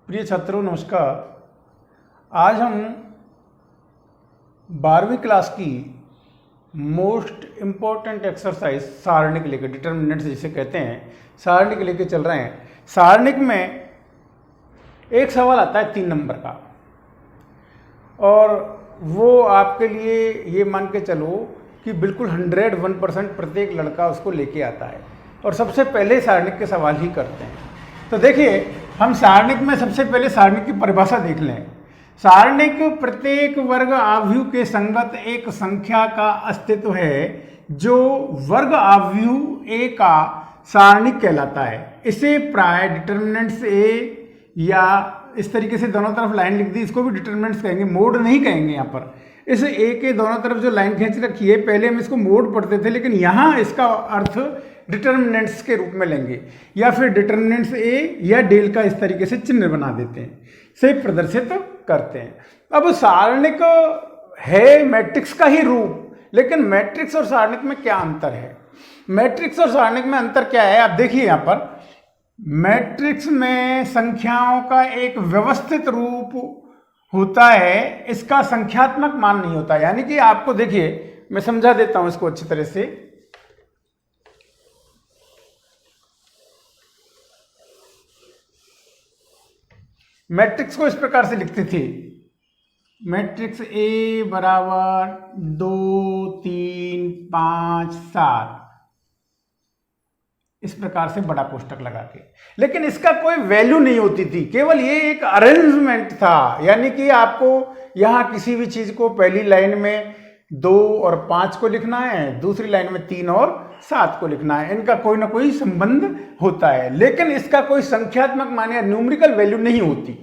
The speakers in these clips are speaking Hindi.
प्रिय छात्रों नमस्कार। आज हम 12वीं क्लास की मोस्ट इम्पोर्टेंट एक्सरसाइज सारणिक लेके, डिटर्मिनेंट्स जिसे कहते हैं, सारणिक लेके चल रहे हैं। सारणिक में एक सवाल आता है 3 नंबर का, और वो आपके लिए ये मान के चलो कि बिल्कुल 101% प्रत्येक लड़का उसको लेके आता है, और सबसे पहले सारणिक के सवाल ही करते हैं। तो देखिए, हम सारणिक में सबसे पहले सारणिक की परिभाषा देख लें। सारणिक प्रत्येक वर्ग आव्यूह के संगत एक संख्या का अस्तित्व है जो वर्ग आव्यूह ए का सारणिक कहलाता है। इसे प्राय डिटर्मिनेंट्स ए, या इस तरीके से दोनों तरफ लाइन लिख दी, इसको भी डिटर्मिनेंट्स कहेंगे, मोड नहीं कहेंगे। यहाँ पर इस ए के दोनों तरफ जो लाइन खींच रखी है, पहले हम इसको मोड पढ़ते थे, लेकिन यहाँ इसका अर्थ डिटर्मिनेंट्स के रूप में लेंगे, या फिर डिटर्मिनेंट्स ए या डेल का इस तरीके से चिन्ह बना देते हैं, से प्रदर्शित करते हैं। अब सारणिक है मैट्रिक्स का ही रूप, लेकिन मैट्रिक्स और सारणिक में क्या अंतर है? मैट्रिक्स और सारणिक में अंतर क्या है आप देखिए। यहाँ पर मैट्रिक्स में संख्याओं का एक व्यवस्थित रूप होता है, इसका संख्यात्मक मान नहीं होता। यानी कि आपको देखिए, मैं समझा देता हूं इसको अच्छी तरह से। मैट्रिक्स को इस प्रकार से लिखते थे, मैट्रिक्स ए बराबर 2 3 5 7, इस प्रकार से बड़ा कोष्टक लगा के। लेकिन इसका कोई वैल्यू नहीं होती थी, केवल ये एक अरेंजमेंट था। यानी कि आपको यहां किसी भी चीज को पहली लाइन में 2 और 5 को लिखना है, दूसरी लाइन में 3 और 7 को लिखना है। इनका कोई ना कोई संबंध होता है, लेकिन इसका कोई संख्यात्मक मान या न्यूमेरिकल वैल्यू नहीं होती।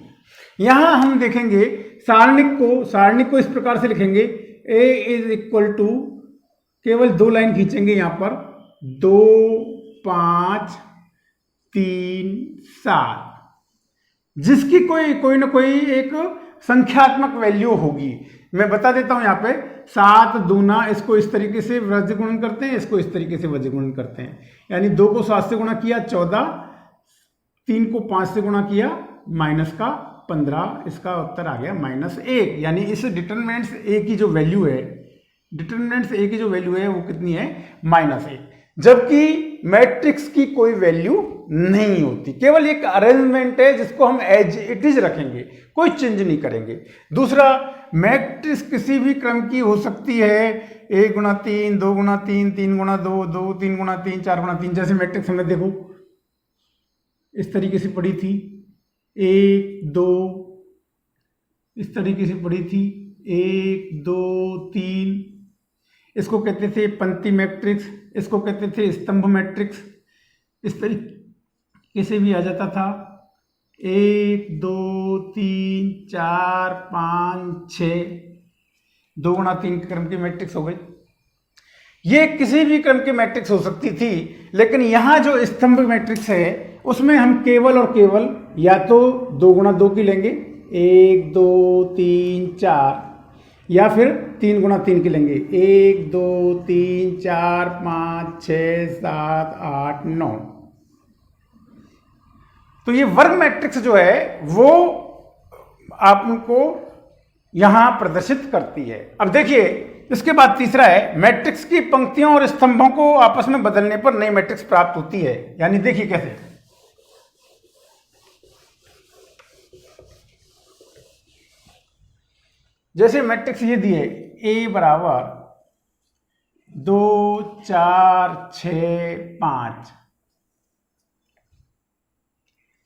यहां हम देखेंगे सारणिक को इस प्रकार से लिखेंगे, ए इज इक्वल टू, केवल 2 लाइन खींचेंगे यहां पर, 2 5 3 7, जिसकी कोई ना कोई एक संख्यात्मक वैल्यू होगी। मैं बता देता हूं यहाँ पे, 7 दूना, इसको इस तरीके से वज्र गुणन करते हैं, इसको इस तरीके से वज्र गुणन करते हैं। यानी 2 को 7 से गुणा किया 14, 3 को 5 से गुणा किया माइनस का 15, इसका उत्तर आ गया -1। यानी इस डिटर्मिनेंट्स ए की जो वैल्यू है, वो कितनी है? -1। जबकि मैट्रिक्स की कोई वैल्यू नहीं होती, केवल एक अरेंजमेंट है जिसको हम एज इट इज रखेंगे, कोई चेंज नहीं करेंगे। दूसरा, मैट्रिक्स किसी भी क्रम की हो सकती है, 1 गुणा 3, 2 गुणा 3, 3 गुणा 2, 2 3 गुणा 3, 4 गुणा 3। जैसे मैट्रिक्स हमने देखो इस तरीके से पढ़ी थी, 1 2, इस तरीके से पढ़ी थी, 1 2 3। इसको कहते थे पंक्ति मैट्रिक्स, इसको कहते थे स्तंभ मैट्रिक्स। इस तरीके से भी आ जाता था, 1 2 3 4 5 6, 2 गुणा 3 के क्रम की मैट्रिक्स हो गई। ये किसी भी क्रम की मैट्रिक्स हो सकती थी, लेकिन यहां जो स्तंभ मैट्रिक्स है उसमें हम केवल और केवल या तो 2 गुणा 2 की लेंगे, 1 2 3 4, या फिर 3 गुणा 3 की लेंगे, 1 2 3 4 5 6 7 8 9। तो ये वर्ग मैट्रिक्स जो है वो आपको यहां प्रदर्शित करती है। अब देखिए, इसके बाद तीसरा है, मैट्रिक्स की पंक्तियों और स्तंभों को आपस में बदलने पर नई मैट्रिक्स प्राप्त होती है। यानी देखिए कैसे, जैसे मैट्रिक्स ये दिए, ए बराबर 2 4 6 5,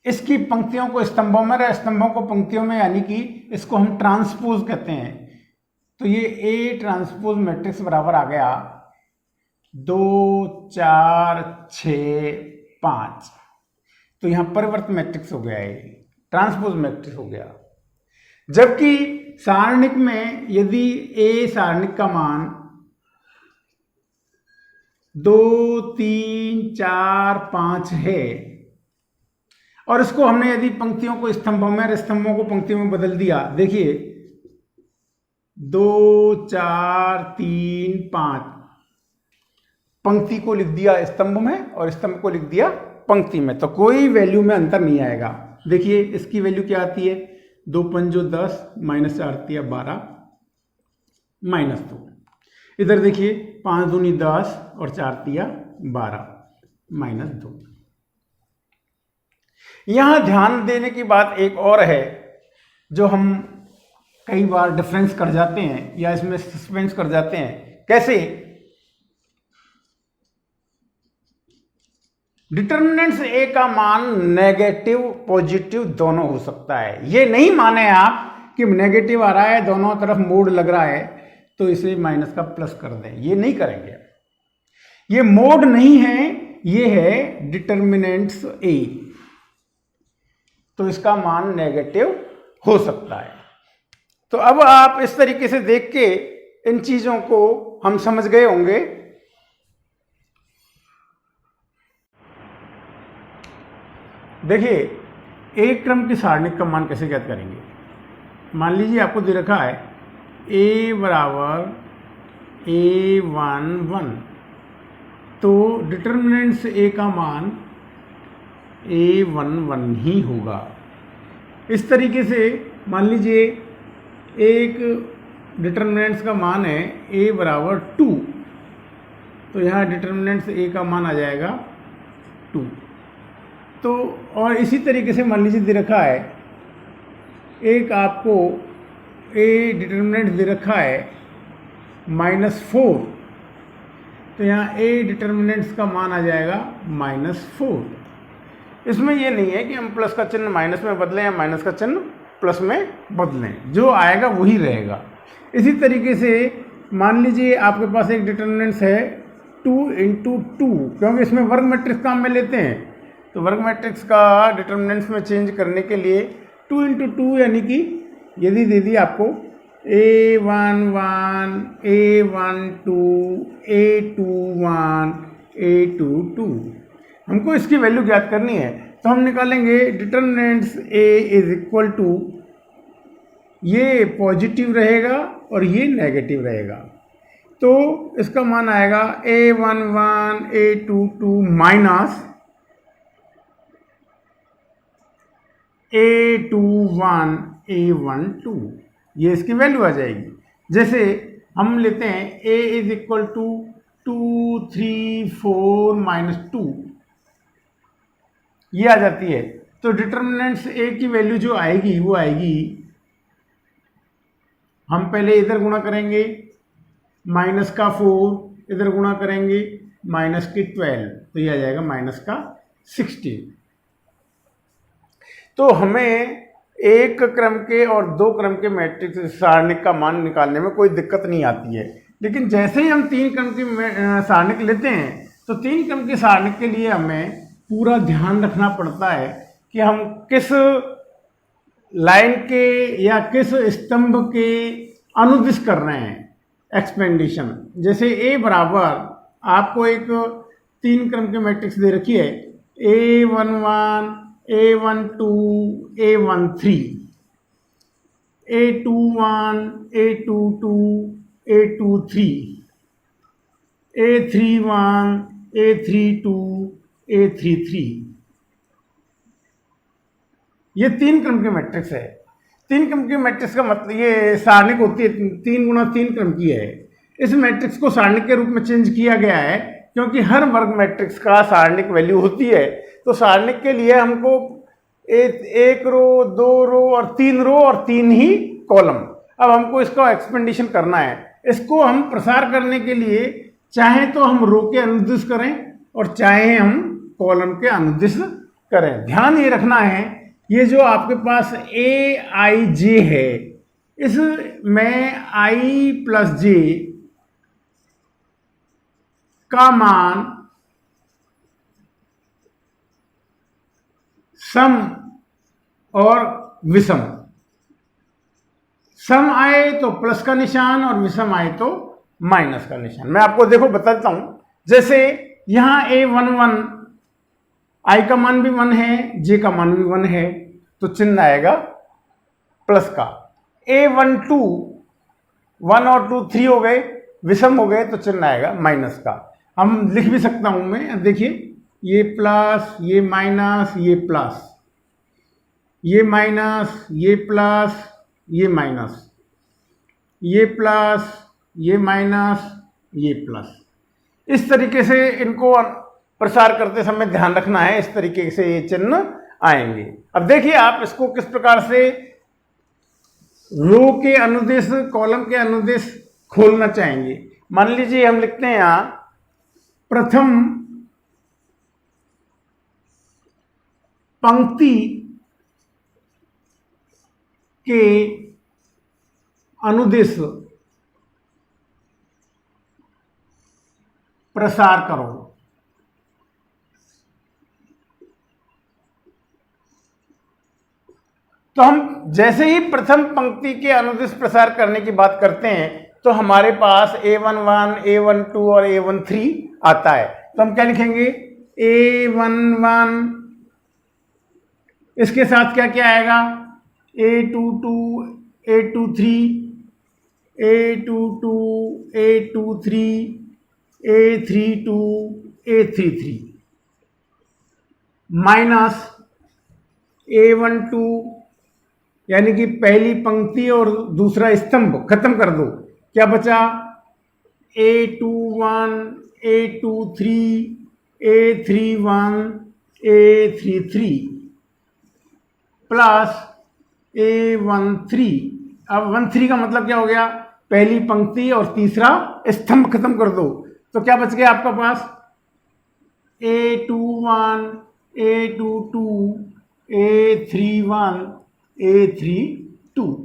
इसकी पंक्तियों को स्तंभों में, स्तंभों को पंक्तियों में, यानी कि इसको हम ट्रांसपोज कहते हैं। तो ये ए ट्रांसपोज मैट्रिक्स बराबर आ गया 2 4 6 5। तो यहां परिवर्त मैट्रिक्स हो गया, है ट्रांसपोज मैट्रिक्स हो गया। जबकि सारणिक में यदि ए सारणिक का मान 2 3 4 5 है, और इसको हमने यदि पंक्तियों को स्तंभों में, स्तंभों को पंक्तियों में बदल दिया, देखिए 2 4 3 5, पंक्ति को लिख दिया स्तंभ में और स्तंभ को लिख दिया पंक्ति में, तो कोई वैल्यू में अंतर नहीं आएगा। देखिए इसकी वैल्यू क्या आती है, 2 पंजो 10 माइनस 4 तिया 12 माइनस 2। इधर देखिए 5 दूनी 10 और 4 तिया 12 माइनस 2। यहां ध्यान देने की बात एक और है, जो हम कई बार डिफरेंस कर जाते हैं या इसमें सस्पेंस कर जाते हैं। कैसे? डिटर्मिनेंट्स ए का मान नेगेटिव पॉजिटिव दोनों हो सकता है। ये नहीं माने आप कि नेगेटिव आ रहा है, दोनों तरफ मोड लग रहा है तो इसे माइनस का प्लस कर दें, ये नहीं करेंगे। ये मोड नहीं है, ये है डिटर्मिनेंट्स ए, तो इसका मान नेगेटिव हो सकता है। तो अब आप इस तरीके से देख के इन चीजों को हम समझ गए होंगे। देखिए एक क्रम की सारणिक का मान कैसे ज्ञात करेंगे। मान लीजिए आपको दे रखा है a बराबर a11, तो डिटर्मिनेंट्स a का मान a11 ही होगा। इस तरीके से मान लीजिए एक डिटर्मिनेंट्स का मान है a बराबर 2, तो यहाँ डिटर्मिनेंट्स a का मान आ जाएगा 2। तो और इसी तरीके से मान लीजिए दे रखा है एक आपको a डिटर्मिनेंट दे रखा है -4, तो यहाँ a डिटर्मिनेंट्स का मान आ जाएगा -4। इसमें ये नहीं है कि हम प्लस का चिन्ह माइनस में बदलें या माइनस का चिन्ह प्लस में बदलें, जो आएगा वही रहेगा। इसी तरीके से मान लीजिए आपके पास एक डिटर्मिनेंट्स है 2 × 2, क्योंकि इसमें वर्ग मैट्रिक्स काम में लेते हैं, तो वर्ग मैट्रिक्स का डिटर्मिनेंट्स में चेंज करने के लिए 2 × 2 यानी कि यदि दे दी आपको a11 a12 a21 a22, हमको इसकी वैल्यू ज्ञात करनी है, तो हम निकालेंगे determinants a is equal to, ये पॉजिटिव रहेगा और ये नेगेटिव रहेगा, तो इसका मान आएगा a11 a22 minus a21 a12, ये इसकी वैल्यू आ जाएगी। जैसे हम लेते हैं a इज इक्वल टू 2 3 4 -2, ये आ जाती है। तो डिटर्मिनेंट्स a की वैल्यू जो आएगी वो आएगी, हम पहले इधर गुणा करेंगे माइनस का 4, इधर गुणा करेंगे माइनस की 12, तो ये आ जाएगा माइनस का 16। तो हमें एक क्रम के और 2 क्रम के मैट्रिक्स सारणिक का मान निकालने में कोई दिक्कत नहीं आती है, लेकिन जैसे ही हम 3 क्रम की सारणिक लेते हैं तो 3 क्रम की सारणिक के लिए हमें पूरा ध्यान रखना पड़ता है कि हम किस लाइन के या किस स्तंभ के अनुदिश कर रहे हैं एक्सपेंडिशन। जैसे a बराबर आपको एक 3 क्रम के मैट्रिक्स दे रखी है a11 a12 a13 a21 a22 a23 a31 a32 a33, ये 3 क्रम के मैट्रिक्स है। 3 क्रम के मैट्रिक्स का मतलब ये सारणिक होती है 3 × 3 क्रम की है। इस मैट्रिक्स को सारणिक के रूप में चेंज किया गया है क्योंकि हर वर्ग मैट्रिक्स का सारणिक वैल्यू होती है। तो सारणिक के लिए हमको एक रो 2 रो और 3 रो और 3 ही कॉलम। अब हमको इसका एक्सपेंडिशन करना है। इसको हम प्रसार करने के लिए चाहे तो हम रो के अनुदिश करें और चाहे हम कॉलम के अनुदिश करें। ध्यान ये रखना है, ये जो आपके पास ए आई जे है, इसमें आई प्लस जे का मान सम और विषम, सम आए तो प्लस का निशान और विषम आए तो माइनस का निशान। मैं आपको देखो बता देता हूं। जैसे यहां a11 आई का मान भी 1 है, जे का मान भी 1 है, तो चिन्ह आएगा प्लस का। a12 1 और 2 3 हो गए, विषम हो गए, तो चिन्ह आएगा माइनस का। हम लिख भी सकता हूं मैं, देखिए ये प्लस, ये माइनस, ये प्लस। ये माइनस, ये प्लस, ये माइनस, ये प्लस, ये माइनस, ये प्लस। इस तरीके से इनको प्रसार करते समय ध्यान रखना है, इस तरीके से ये चिन्ह आएंगे। अब देखिए आप इसको किस प्रकार से रो के अनुदेश, कॉलम के अनुदेश खोलना चाहेंगे। मान लीजिए हम लिखते हैं यहां प्रथम पंक्ति के अनुदेश प्रसार करो। तो हम जैसे ही प्रथम पंक्ति के अनुदेश प्रसार करने की बात करते हैं तो हमारे पास A11, A12 और A13 आता है। तो हम क्या लिखेंगे, A11, इसके साथ क्या क्या आएगा, A22, A23, A22, A23, A32, A33 minus A12, यानी कि पहली पंक्ति और दूसरा स्तंभ खत्म कर दो, क्या बचा, A21, A23, A31, A33 plus A13। अब 13 का मतलब क्या हो गया, पहली पंक्ति और तीसरा स्तंभ खत्म कर दो, तो क्या बच गया आपका पास, A21, A22, A31, A32।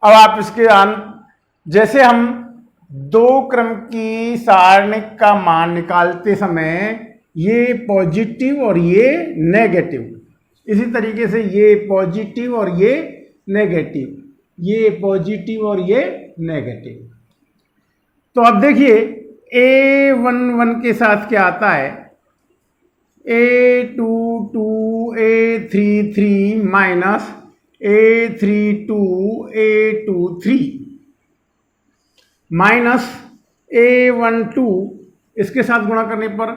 अब आप इसके जैसे हम दो क्रम की सारणिक का मान निकालते समय ये पॉजिटिव और ये नेगेटिव, इसी तरीके से ये पॉजिटिव और ये नेगेटिव, ये पॉजिटिव और ये नेगेटिव। तो अब देखिए A11 के साथ क्या आता है, A22, A33 minus A32, A23 minus A12, इसके साथ गुणा करने पर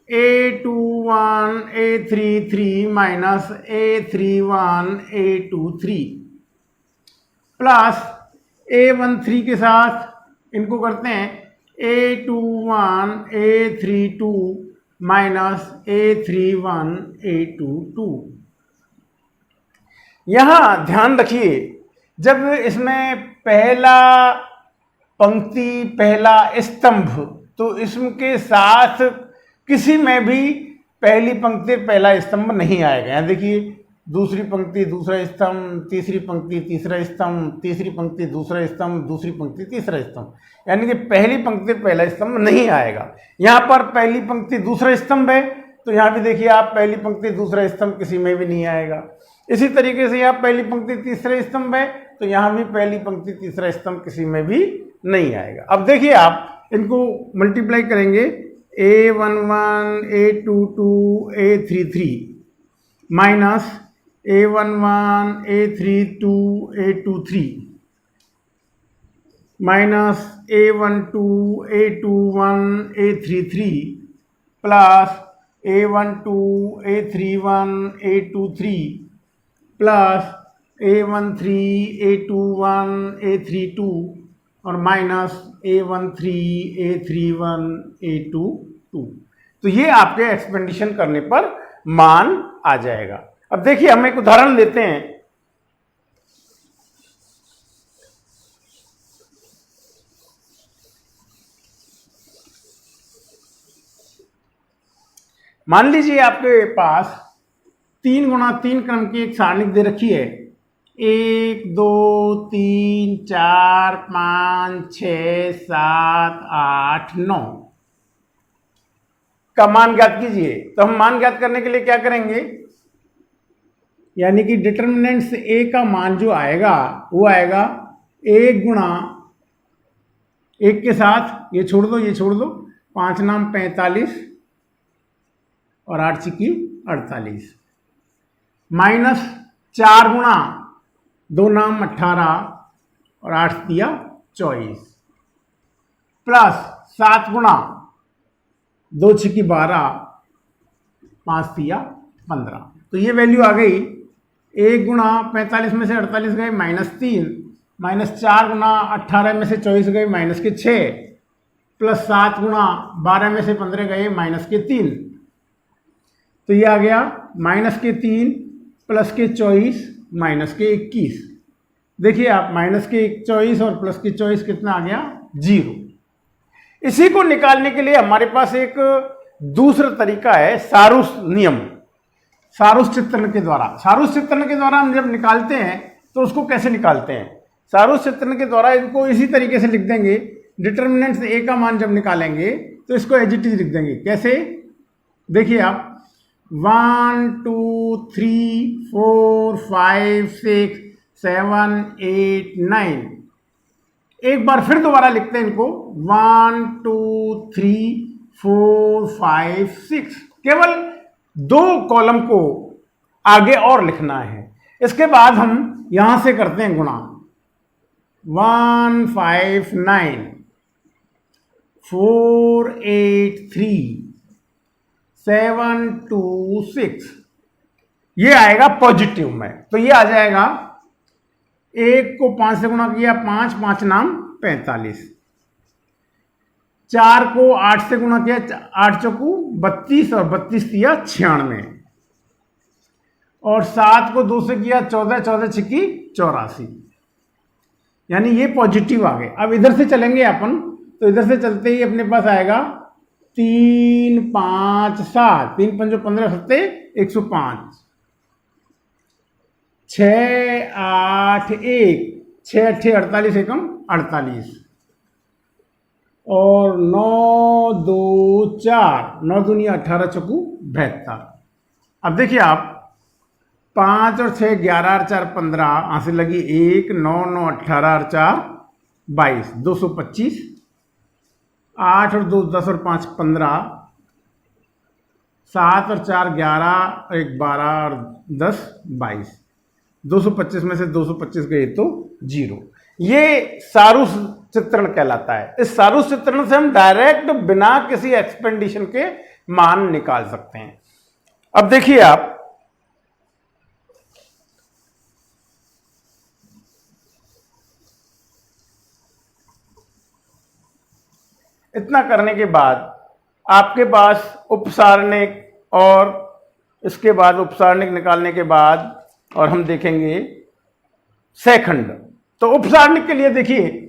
A21, A33 minus A31, A23 plus A13 के साथ इनको करते हैं A21, A32 minus A31, A22। यहां ध्यान रखिए, जब इसमें पहला पंक्ति पहला स्तंभ, तो इसके साथ किसी में भी पहली पंक्ति पहला स्तंभ नहीं आएगा। यहां देखिए दूसरी पंक्ति दूसरा स्तंभ, तीसरी पंक्ति तीसरा स्तंभ, तीसरी पंक्ति दूसरा स्तंभ, दूसरी पंक्ति तीसरा स्तंभ, यानी कि पहली पंक्ति पहला स्तंभ नहीं आएगा। यहां पर पहली पंक्ति दूसरा स्तंभ है, तो यहां भी देखिए आप पहली पंक्ति दूसरा स्तंभ किसी में भी नहीं आएगा। इसी तरीके से यहाँ पहली पंक्ति तीसरा स्तंभ है, तो यहां भी पहली पंक्ति तीसरा स्तंभ किसी में भी नहीं आएगा। अब देखिए आप इनको मल्टीप्लाई करेंगे, A11, A22, A33 minus A11, A32, A23 minus A12, A21, A33 plus A12, A31, A23 plus A13, A21, A32 और माइनस A13, A31, A22। तो ये आपके एक्सपेंडिशन करने पर मान आ जाएगा। अब देखिए हम एक उदाहरण लेते हैं। मान लीजिए आपके पास 3 गुणा 3 क्रम की एक सारणिक दे रखी है, 1, 2, 3, 4, 5, 6, 7, 8, 9 का मान ज्ञात कीजिए। तो हम मान ज्ञात करने के लिए क्या करेंगे, यानी कि डिटर्मिनेंट से A का मान जो आएगा वो आएगा 1 गुणा 1 के साथ ये छोड़ दो, ये छोड़ दो, 5 नाम 45 और 8 चिकी 48 माइनस 4 गुणा 2 नाम 18 और 8 दिया 24 प्लस 7 गुणा 2 छिकी 12, 5 दिया 15। तो ये वैल्यू आ गई 1 गुणा 45 में से 48 गए -3, -4 गुणा 18 में से 24 गए -6, +7 गुणा 12 में से 15 गए -3। तो ये आ गया -3 +24 -21। देखिए आप -24 और +24 कितना आ गया 0। इसी को निकालने के लिए हमारे पास एक दूसरा तरीका है सारूस नियम, सारूस चित्रण के द्वारा। सारूस चित्रण के द्वारा हम जब निकालते हैं तो उसको कैसे निकालते हैं? सारूस चित्रण के द्वारा इनको इसी तरीके से लिख देंगे। डिटर्मिनेंट से a का मान जब निकालेंगे तो इसको एज इट इज लिख देंगे। कैसे? देखिए आप 1 2 3 4 5 6 7 8 9। एक बार फिर दोबारा लिखते हैं इनको 1 2 3 4 5 6। केवल 2 कॉलम को आगे और लिखना है। इसके बाद हम यहां से करते हैं गुणा 1 5 9 4 8 3 7 2 6। ये आएगा पॉजिटिव में, तो ये आ जाएगा 1 को 5 से गुणा किया 5, 5 नाम 45। 4 को 8 से गुणा किया 8 चौकू 32 और 32 दिया 96। और 7 को 2 से किया 14, 14 छिक्की 84। यानी ये पॉजिटिव आ गए। अब इधर से चलेंगे अपन, तो इधर से चलते ही अपने पास आएगा 3 5 7, 3 5 15 सत्ते 105, 6 8 1, 6 8 48 एकम 48, और 9 2 4, 9 दूनी 18 चौकू 72। अब देखिए आप 5 और 6 11 और 4 15, यहाँ से लगी 1 9 9 18 और 4 22, 225। 8 और 2 10 और 5 15, 7 और 4 11 और 1 12 और 10 22, 225 में से 225 गए तो 0। ये सारूस चित्रण कहलाता है। इस सारूस चित्रण से हम डायरेक्ट बिना किसी एक्सपेंडिशन के मान निकाल सकते हैं। अब देखिए आप इतना करने के बाद आपके पास उपसारणिक और इसके बाद उपसारणिक निकालने के बाद और हम देखेंगे सेखंड। तो उपसारणिक के लिए देखिए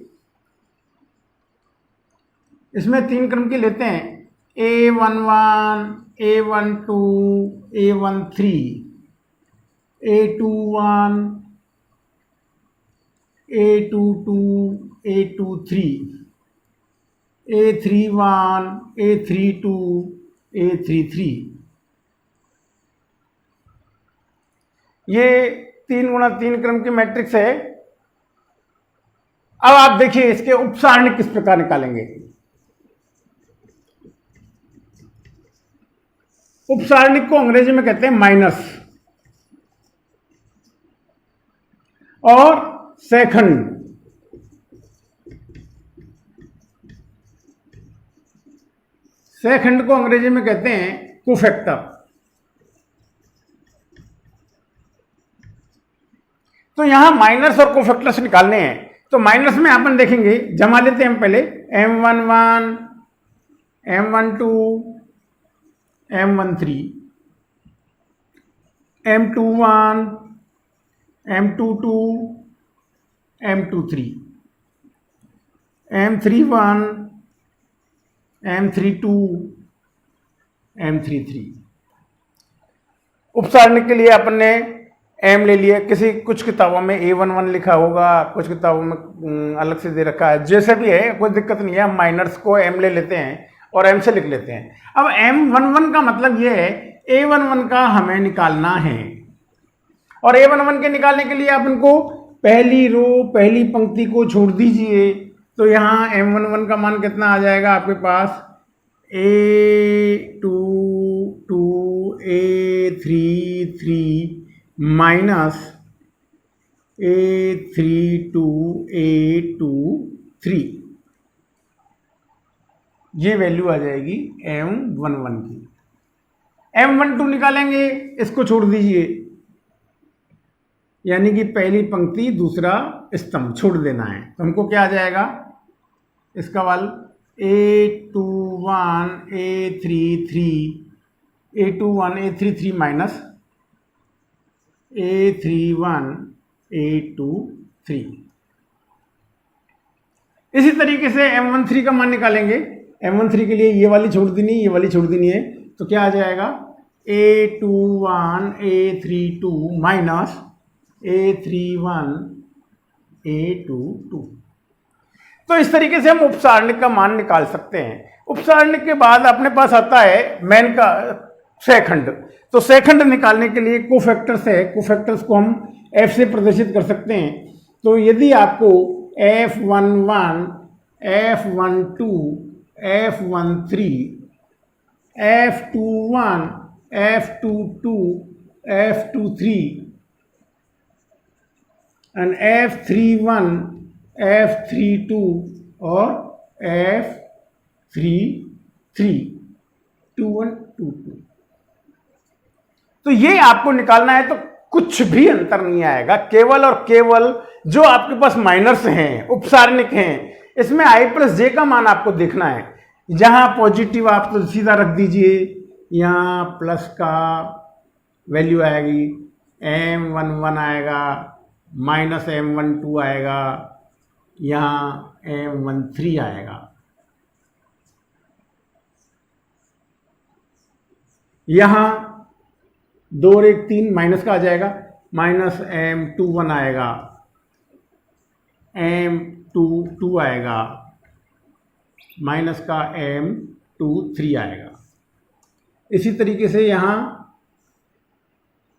इसमें 3 क्रम के लेते हैं A11, A12, A13, A21, A22, A23, A31, A32, A33। ये 3 गुणा 3 क्रम की मैट्रिक्स है। अब आप देखिए इसके उपसारणिक किस प्रकार निकालेंगे। उपसारणिक को अंग्रेजी में कहते हैं माइनस, और सेखंड सेखंड को अंग्रेजी में कहते हैं कोफैक्टर। तो यहां माइनस और कोफैक्टर्स निकालने हैं। तो माइनस में अपन देखेंगे, जमा लेते हैं हम पहले M11, M12, M13, M21, M22, M23, M31, M32, M33। उपसारणिक के लिए अपन ने M ले लिया। कुछ किताबों में A11 लिखा होगा, कुछ किताबों में अलग से दे रखा है। जैसे भी है कोई दिक्कत नहीं है, हम माइनर्स को M ले लेते हैं और M से लिख लेते हैं। अब M11 का मतलब ये है A11 का हमें निकालना है, और A11 के निकालने के लिए आप इनको पहली रो पहली पंक्ति को छोड़ दीजिए। तो यहाँ M11 का मान कितना आ जाएगा आपके पास A22, A33 minus A32, A23। ये वैल्यू आ जाएगी M11 की। M12 निकालेंगे, इसको छोड़ दीजिए, यानी कि पहली पंक्ति दूसरा स्तंभ छोड़ देना है। तो हमको क्या आ जाएगा इसका वाल A21 A33 minus A31 A23। इसी तरीके से M13 का मान निकालेंगे। M13 के लिए ये वाली छोड़ देनी, ये वाली छोड़ देनी है, तो क्या आ जाएगा A21 A32 minus A31 A22। तो इस तरीके से हम उपसारणिक का मान निकाल सकते हैं। उपसारणिक के बाद अपने पास आता है मैन का सहखंड। तो सहखंड निकालने के लिए कोफैक्टर्स है, कोफैक्टर्स को हम F से प्रदर्शित कर सकते हैं। तो यदि आपको F11 F12 F13 F21 F22 F23 and F31 F32 और F33 21 22, तो ये आपको निकालना है। तो कुछ भी अंतर नहीं आएगा, केवल और केवल जो आपके पास माइनर्स हैं, उपसारणिक हैं, इसमें I प्लस जे का मान आपको देखना है। जहां पॉजिटिव आप तो सीधा रख दीजिए, यहाँ प्लस का वैल्यू आएगी, M11 आएगा, माइनस M12 आएगा, यहाँ M13 आएगा। यहाँ 2 और 1 3 माइनस का आ जाएगा, माइनस M21 आएगा, M22 आएगा, माइनस का M23 आएगा। इसी तरीके से यहाँ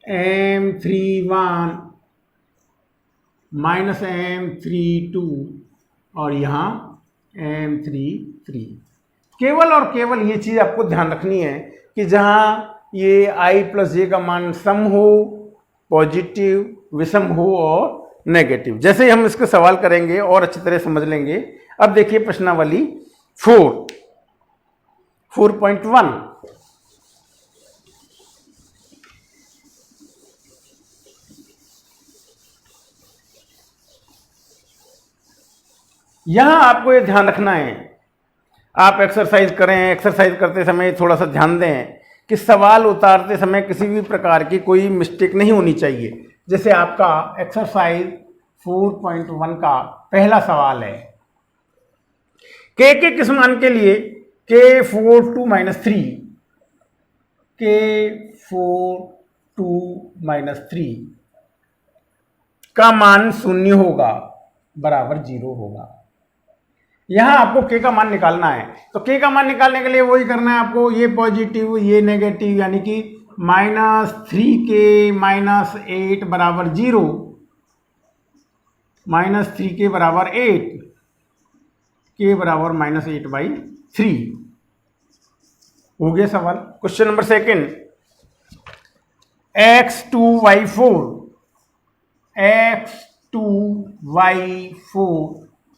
M31 माइनस M32 और यहाँ M33। केवल और केवल ये चीज़ आपको ध्यान रखनी है कि जहाँ ये I प्लस जे का मान सम हो, पॉजिटिव, विषम हो और नेगेटिव। जैसे ही हम इसके सवाल करेंगे और अच्छी तरह समझ लेंगे। अब देखिए प्रश्नावली 4.1। यहां आपको ये ध्यान रखना है, आप एक्सरसाइज करें, एक्सरसाइज करते समय थोड़ा सा ध्यान दें कि सवाल उतारते समय किसी भी प्रकार की कोई मिस्टेक नहीं होनी चाहिए। जैसे आपका एक्सरसाइज 4.1 का पहला सवाल है, के किस मान के लिए K42 - 3 K42 - 3 का मान 0 होगा, बराबर 0 होगा। यहां आपको K का मान निकालना है। तो K का मान निकालने के लिए वही करना है आपको, ये पॉजिटिव ये नेगेटिव, यानी कि -3K - 8 बराबर 0, -3K बराबर 8, K बराबर -8/3 हो गया सवाल। क्वेश्चन नंबर 2, x2y4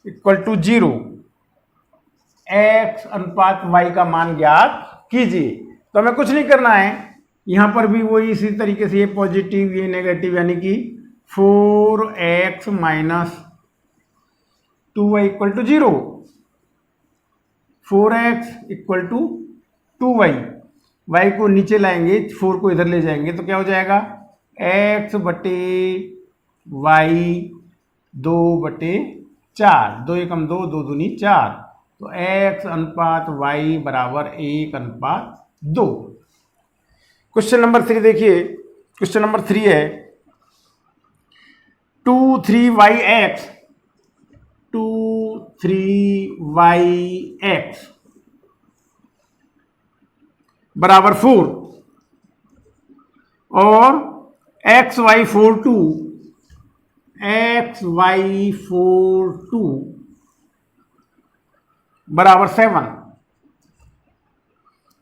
= 0, x अनुपात y का मान ज्ञात कीजिए। तो हमें कुछ नहीं करना है, यहां पर भी वही इसी तरीके से, ये पॉजिटिव ये नेगेटिव, यानी कि 4x - 2y = 0, 4x = 2y, y को नीचे लाएंगे, 4 को इधर ले जाएंगे तो क्या हो जाएगा, x बटे y 2/4, 2 एकम 2, 2 दूनी 4, तो x अनुपात y बराबर 1/2। क्वेश्चन नंबर 3 देखिए, क्वेश्चन नंबर 3 है 23yx बराबर 4 और xy42 बराबर 7,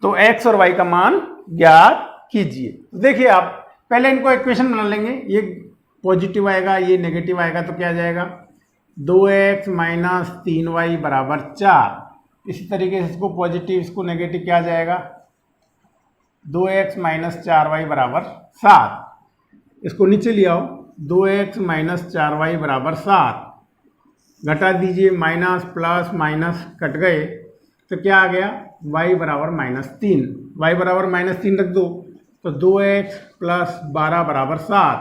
तो x और y का मान ज्ञात कीजिए। देखिए आप पहले इनको इक्वेशन बना लेंगे, ये पॉजिटिव आएगा ये नेगेटिव आएगा, तो क्या आ जाएगा 2x - 3y बराबर 4। इसी तरीके से इसको पॉजिटिव इसको नेगेटिव क्या आ जाएगा 2x माइनस 4y बराबर 7। इसको नीचे ले आओ, 2x माइनस 4y बराबर 7, घटा दीजिए, माइनस प्लस माइनस कट गए तो क्या आ गया, y बराबर -3। y बराबर -3 रख दो तो 2x प्लस 12 बराबर 7,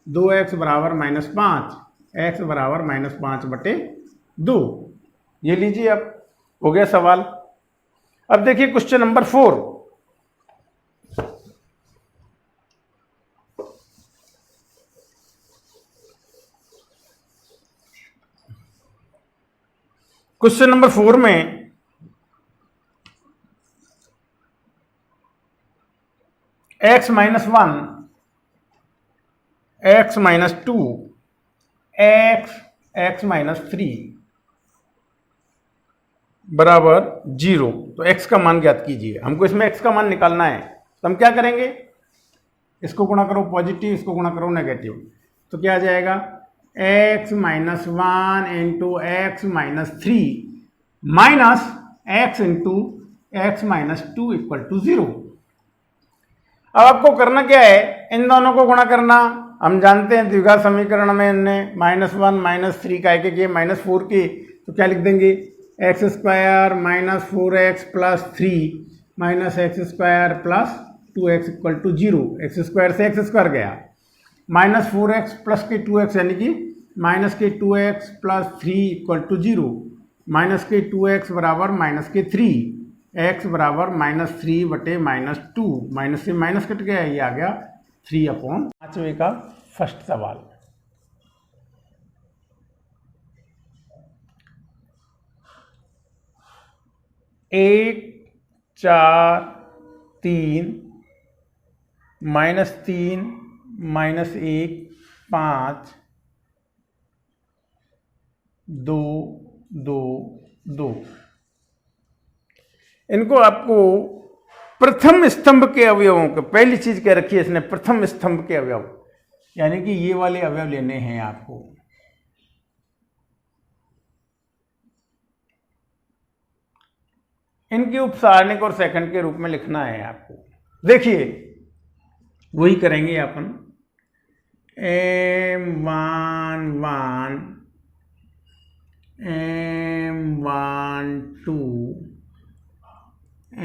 2x बराबर -5, x बराबर -5/2। ये लीजिए, अब हो गया सवाल। अब देखिए क्वेश्चन नंबर 4। क्वेश्चन नंबर 4 में x minus 1, x minus 2, x minus 3 बराबर 0। तो x का मान ज्ञात कीजिए। हमको इसमें x का मान निकालना है, तो हम क्या करेंगे, इसको गुणा करो पॉजिटिव, इसको गुणा करो नेगेटिव, तो क्या आ जाएगा, x minus 1 into x minus 3 minus x into x minus 2 equal to 0। अब आपको करना क्या है, इन दोनों को गुणा करना। हम जानते हैं द्विघात समीकरण में इनने -1 -3 का एक ये -4 की, तो क्या लिख देंगे, x² minus 4x plus 3 minus x² plus 2x equal to 0। x² से x² गया, -4x प्लस के 2x यानी कि -2x plus 3 equal to 0, -2x बराबर -3, x बराबर -3/-2, माइनस से माइनस कट गया, ये आ गया 3/। पांचवे का फर्स्ट सवाल। एक 4 3 -3 -1 5 2 2 2। इनको आपको प्रथम स्तंभ के अवयवों को, पहली चीज क्या रखी है इसने, प्रथम स्तंभ के अवयव, यानी कि ये वाले अवयव लेने हैं आपको। इनके उपसारणिक और सेकंड के रूप में लिखना है आपको। देखिए वही करेंगे अपन, M11 M12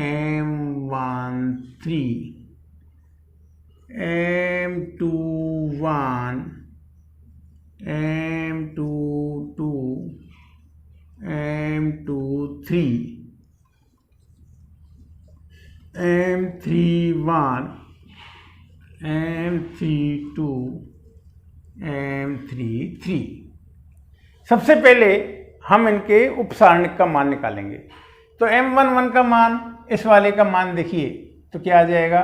M13 M21 M22 M23 M31 M32 M33। सबसे पहले हम इनके उपसारणिक का मान निकालेंगे। तो M11 का मान, इस वाले का मान देखिए तो क्या आ जाएगा,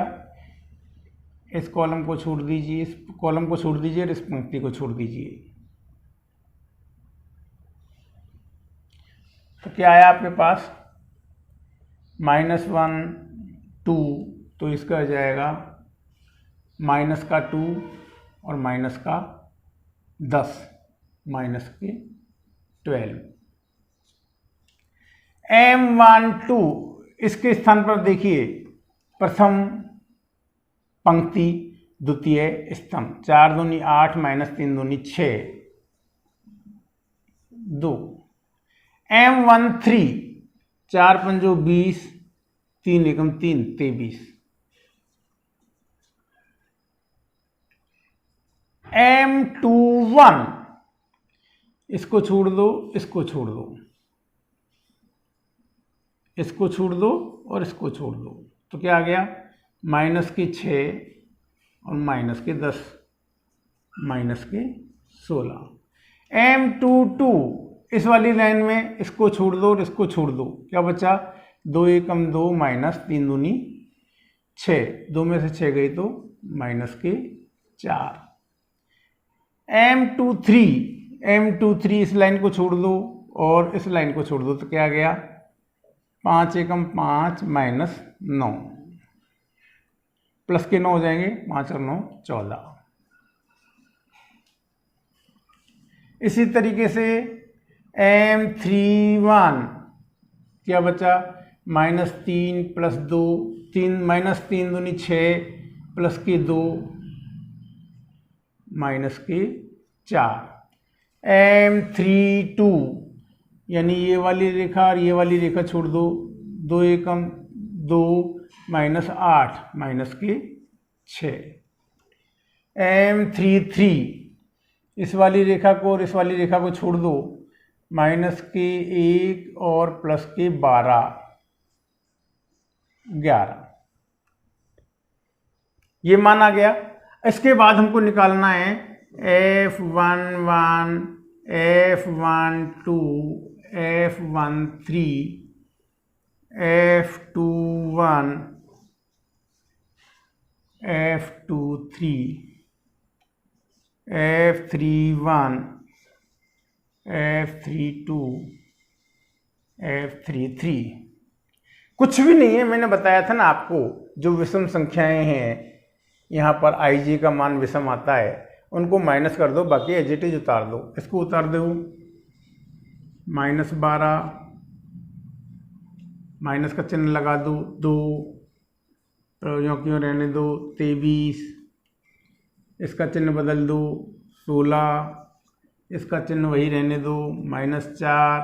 इस कॉलम को छोड़ दीजिए, इस कॉलम को छोड़ दीजिए और इस पंक्ति को छोड़ दीजिए, तो क्या आया आपके पास, -1 2, तो इसका आ जाएगा माइनस का 2 और माइनस का 10 माइनस के 12। M12 इसके स्थान पर देखिए, प्रथम पंक्ति द्वितीय स्तंभ, 4 दूनी 8 -3 दूनी 6 2। M13 4 पंजो 20 3 एकम 3 23। M21 इसको छोड़ दो, इसको छोड़ दो, इसको छोड़ दो और इसको छोड़ दो, तो क्या आ गया, -6 और -10 -16। M22 इस वाली लाइन में इसको छोड़ दो और इसको छोड़ दो, क्या बचा, 2 एकम 2 -3 दूनी 6, 2 में से 6 गई तो -4। M23 इस लाइन को छोड़ दो और इस लाइन को छोड़ दो, तो क्या आ गया, 5 एकम 5 -9, प्लस के 9 हो जाएंगे, 5 और 9 14। इसी तरीके से M31 क्या बचा, -3 + 2, 3 -3 दूनी 6 प्लस की 2 माइनस की 4, M32 यानी ये वाली रेखा और ये वाली रेखा छोड़ दो, 2 एकम 2 -8 माइनस की 6, M33 इस वाली रेखा को और इस वाली रेखा को छोड़ दो, माइनस की 1 और प्लस की 12 11, ये मान आ गया। इसके बाद हमको निकालना है F11, F12, F13, F21, F23, F31, F32, F33। कुछ भी नहीं है, मैंने बताया था ना आपको, जो विषम संख्याएं हैं यहाँ पर ij का मान विषम आता है, उनको माइनस कर दो, बाकी एज इट इज उतार दो। इसको उतार दो, -12 माइनस का चिन्ह लगा दो, 2 तो क्यों रहने दो, 23 इसका चिन्ह बदल दो, 16 इसका चिन्ह वही रहने दो, -4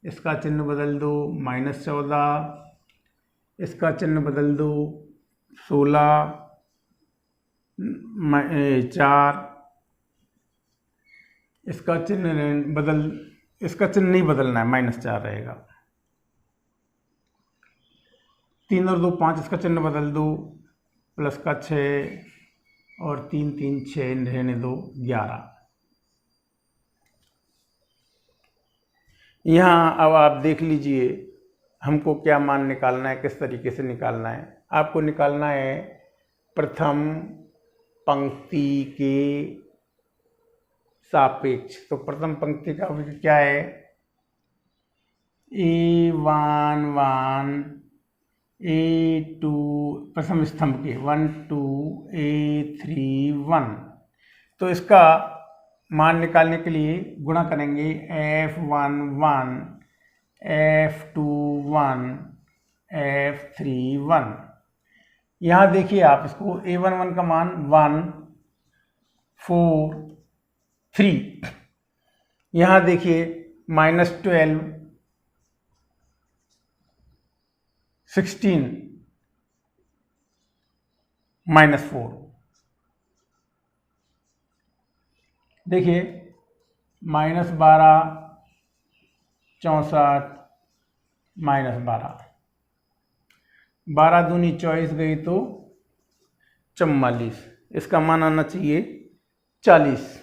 इसका चिन्ह बदल दो, -14 इसका चिन्ह बदल दो, 16 4 इसका चिन्ह इसका चिन्ह नहीं बदलना है, -4 रहेगा, 3 और 2 5 इसका चिन्ह बदल दो, प्लस का 6 और 3 3 6 रहने दो, 11। यहाँ अब आप देख लीजिए हमको क्या मान निकालना है, किस तरीके से निकालना है। आपको निकालना है प्रथम पंक्ति के सापेक्ष। तो प्रथम पंक्ति का क्या है, A11 A2 प्रथम स्तंभ के 1 2 A31। तो इसका मान निकालने के लिए गुणा करेंगे F11 F21 F31। यहाँ देखिए आप इसको, A11 का मान 1 4 3, यहाँ देखिए -12 16 -4, देखिए -12 64 -12, 12 दूनी 24 गई तो 44, इसका मान आना चाहिए 40।